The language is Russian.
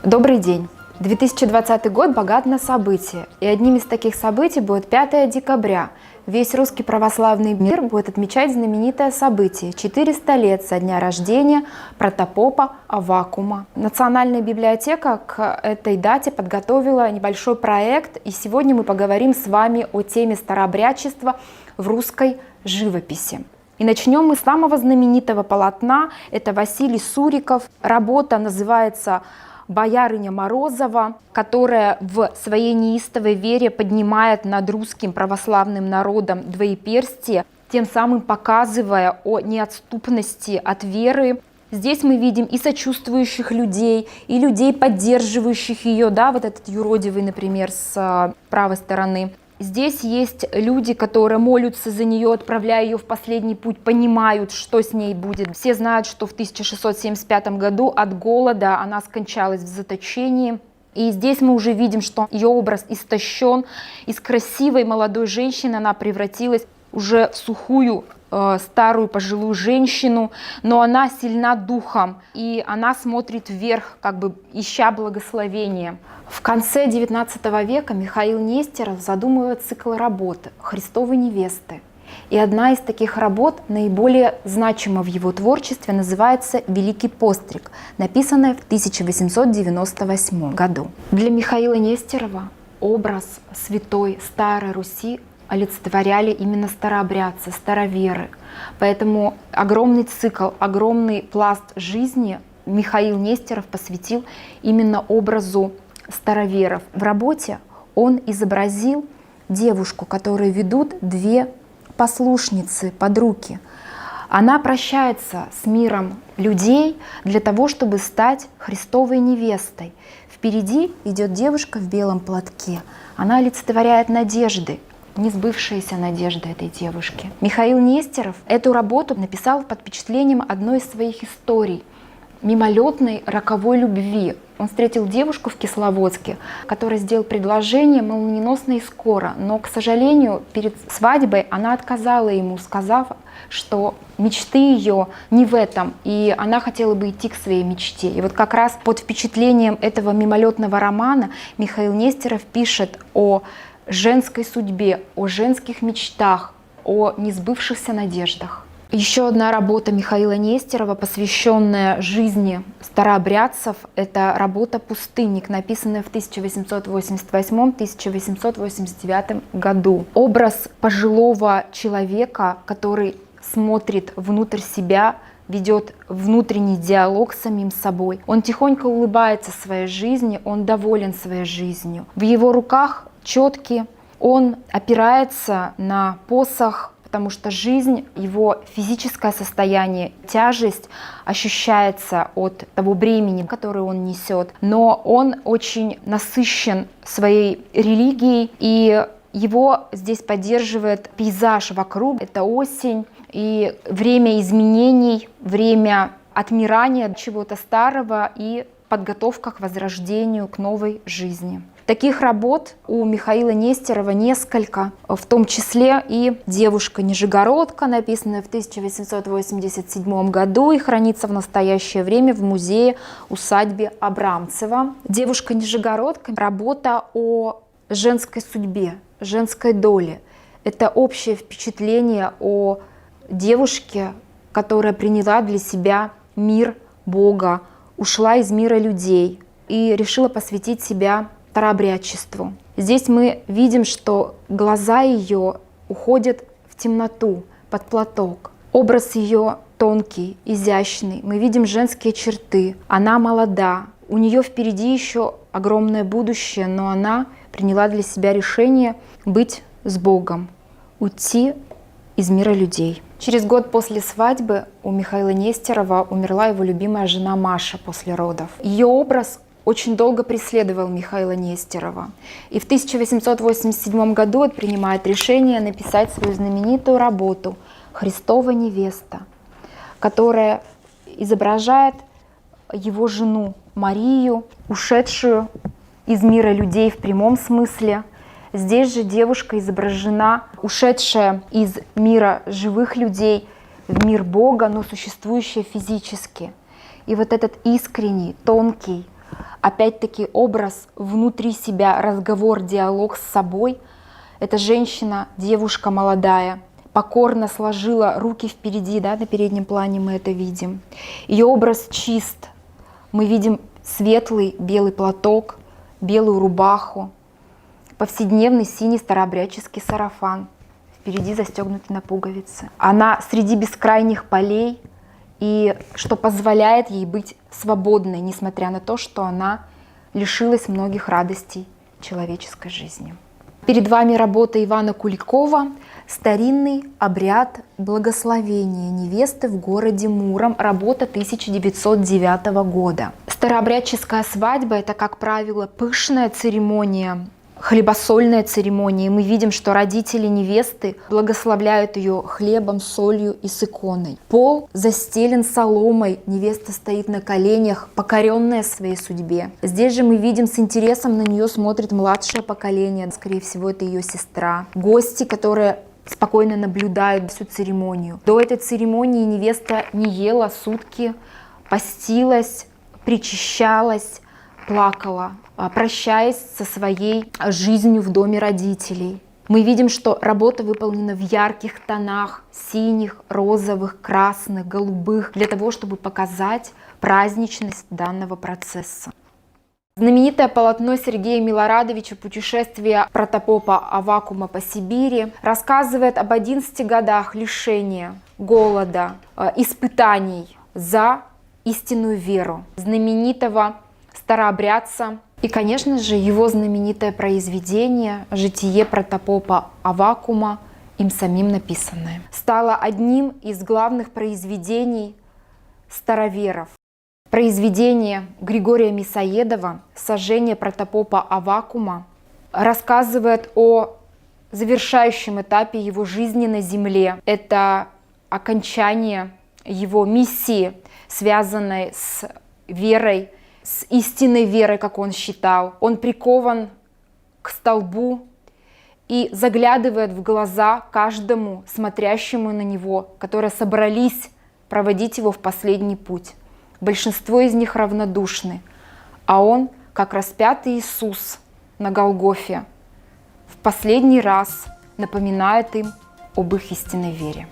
Добрый день! 2020 год богат на события, и одним из таких событий будет 5 декабря. Весь русский православный мир будет отмечать знаменитое событие – 400 лет со дня рождения протопопа Аввакума. Национальная библиотека к этой дате подготовила небольшой проект, и сегодня мы поговорим с вами о теме старообрядчества в русской живописи. И начнем мы с самого знаменитого полотна, это Василий Суриков. Работа называется «Боярыня Морозова», которая в своей неистовой вере поднимает над русским православным народом двоеперстие, тем самым показывая о неотступности от веры. Здесь мы видим и сочувствующих людей, и людей, поддерживающих ее, да, вот этот юродивый, например, с правой стороны. Здесь есть люди, которые молятся за нее, отправляя ее в последний путь, понимают, что с ней будет. Все знают, что в 1675 году от голода она скончалась в заточении. И здесь мы уже видим, что ее образ истощен. Из красивой молодой женщины она превратилась уже в сухую, старую пожилую женщину, но она сильна духом, и она смотрит вверх, как бы ища благословения. В конце XIX века Михаил Нестеров задумывает цикл работ «Христовы невесты». И одна из таких работ, наиболее значима в его творчестве, называется «Великий постриг», написанная в 1898 году. Для Михаила Нестерова образ святой Старой Руси олицетворяли именно старообрядцы, староверы. Поэтому огромный цикл, огромный пласт жизни Михаил Нестеров посвятил именно образу староверов. В работе он изобразил девушку, которую ведут две послушницы под руки. Она прощается с миром людей для того, чтобы стать Христовой невестой. Впереди идет девушка в белом платке. Она олицетворяет надежды, несбывшиеся надежды этой девушки. Михаил Нестеров эту работу написал под впечатлением одной из своих историй — мимолетной роковой любви. Он встретил девушку в Кисловодске, которая сделала предложение молниеносно и скоро, но, к сожалению, перед свадьбой она отказала ему, сказав, что мечты ее не в этом, и она хотела бы идти к своей мечте. И вот как раз под впечатлением этого мимолетного романа Михаил Нестеров пишет о женской судьбе, о женских мечтах, о несбывшихся надеждах. Еще одна работа Михаила Нестерова, посвященная жизни старообрядцев, это работа «Пустынник», написанная в 1888-1889 году. Образ пожилого человека, который смотрит внутрь себя, ведет внутренний диалог с самим собой. Он тихонько улыбается своей жизни, он доволен своей жизнью. В его руках четки, он опирается на посох, потому что жизнь, его физическое состояние, тяжесть ощущается от того бремени, которое он несет. Но он очень насыщен своей религией, и его здесь поддерживает пейзаж вокруг. Это осень и время изменений, время отмирания чего-то старого и подготовка к возрождению, к новой жизни. Таких работ у Михаила Нестерова несколько, в том числе и «Девушка-нижегородка», написанная в 1887 году и хранится в настоящее время в музее-усадьбе Абрамцева. «Девушка-нижегородка» — работа о женской судьбе, женской доле. Это общее впечатление о девушке, которая приняла для себя мир Бога, ушла из мира людей и решила посвятить себя старообрядчеству. Здесь мы видим, что глаза ее уходят в темноту, под платок. Образ ее тонкий, изящный. Мы видим женские черты. Она молода. У нее впереди еще огромное будущее, но она приняла для себя решение быть с Богом, уйти из мира людей. Через год после свадьбы у Михаила Нестерова умерла его любимая жена Маша после родов. Ее образ очень долго преследовал Михаила Нестерова. И в 1887 году он принимает решение написать свою знаменитую работу «Христова невеста», которая изображает его жену Марию, ушедшую из мира людей в прямом смысле. Здесь же девушка изображена, ушедшая из мира живых людей в мир Бога, но существующая физически. И вот этот искренний, тонкий, Опять-таки образ внутри себя, разговор, диалог с собой. Эта женщина, девушка молодая, покорно сложила руки впереди, да, на переднем плане мы это видим. Ее образ чист. Мы видим светлый белый платок, белую рубаху, повседневный синий старообрядческий сарафан, впереди застегнутый на пуговицы. Она среди бескрайних полей, и что позволяет ей быть свободной, несмотря на то, что она лишилась многих радостей человеческой жизни. Перед вами работа Ивана Куликова «Старинный обряд благословения невесты в городе Муром», работа 1909 года. Старообрядческая свадьба — это, как правило, пышная церемония, хлебосольная церемония. Мы видим, что родители невесты благословляют ее хлебом, солью и с иконой. Пол застелен соломой, невеста стоит на коленях, покоренная своей судьбе. Здесь же мы видим, с интересом на нее смотрит младшее поколение, скорее всего, это ее сестра. Гости, которые спокойно наблюдают всю церемонию. До этой церемонии невеста не ела сутки, постилась, причащалась, плакала, прощаясь со своей жизнью в доме родителей. Мы видим, что работа выполнена в ярких тонах, синих, розовых, красных, голубых, для того, чтобы показать праздничность данного процесса. Знаменитое полотно Сергея Милорадовича «Путешествие протопопа Аввакума по Сибири» рассказывает об 11 годах лишения, голода, испытаний за истинную веру знаменитого старообрядца. И, конечно же, его знаменитое произведение «Житие протопопа Аввакума», им самим написанное, стало одним из главных произведений староверов. Произведение Григория Мясоедова «Сожжение протопопа Аввакума» рассказывает о завершающем этапе его жизни на земле. Это окончание его миссии, связанной с верой, с истинной верой, как он считал. Он прикован к столбу и заглядывает в глаза каждому смотрящему на него, которые собрались проводить его в последний путь. Большинство из них равнодушны, а он, как распятый Иисус на Голгофе, в последний раз напоминает им об их истинной вере.